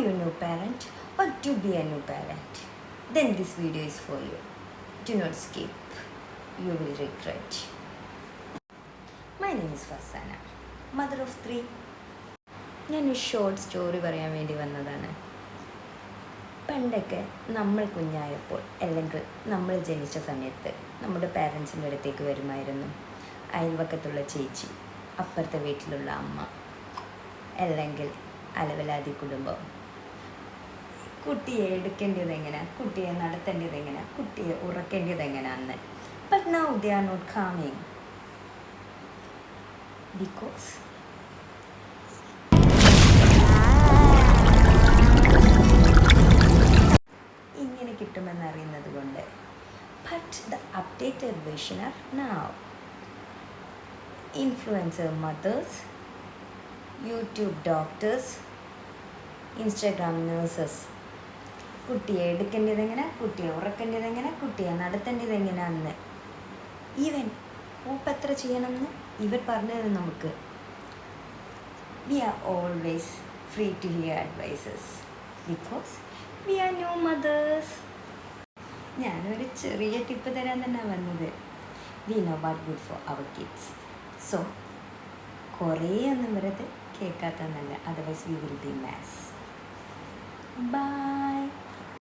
you a new parent or to be a new parent? Then this video is for you. Do not skip. You will regret. My name is Farsana, mother of 3. ഞാൻ ഒരു short story പറയാൻ വേണ്ടി വന്നതാണ്. പണ്ടൊക്കെ നമ്മൾ കുഞ്ഞായപ്പോൾ അല്ലെങ്കിൽ നമ്മൾ ജനിച്ച സമയത്ത് നമ്മുടെ പാരൻസിൻ്റെ അടുത്തേക്ക് വരുമായിരുന്നു അയൽവക്കത്തുള്ള ചേച്ചി, അപ്പുറത്തെ വീട്ടിലുള്ള അമ്മ, അല്ലെങ്കിൽ അലവലാതി കുടുംബം. കുട്ടിയെ എടുക്കേണ്ടത് എങ്ങനെയാണ്, കുട്ടിയെ നടത്തേണ്ടത് എങ്ങനെയാണ്, കുട്ടിയെ ഉറക്കേണ്ടത് എങ്ങനെയാണെന്ന്. But now they are not coming because ഇങ്ങനെ കിട്ടുമെന്നറിയുന്നത് കൊണ്ട്. But the updated version are now influencer mothers, YouTube doctors, Instagram nurses. കുട്ടിയെ എടുക്കേണ്ടത് എങ്ങനെ, കുട്ടിയെ ഉറക്കേണ്ടത് എങ്ങനെ, കുട്ടിയെ നടത്തേണ്ടത് എങ്ങനെയാണെന്ന്, ഈവൻ ഊപ്പ് എത്ര ചെയ്യണമെന്ന് ഇവർ പറഞ്ഞു തരും നമുക്ക്. We are always free to hear advices because we are new mothers. ഞാനൊരു ചെറിയ ടിപ്പ് തരാൻ തന്നെ വന്നത്. We know what good for our kids. So കുറേ ഒന്നും വെറുതെ കേൾക്കാത്ത നല്ല, otherwise we will be mass. Bye.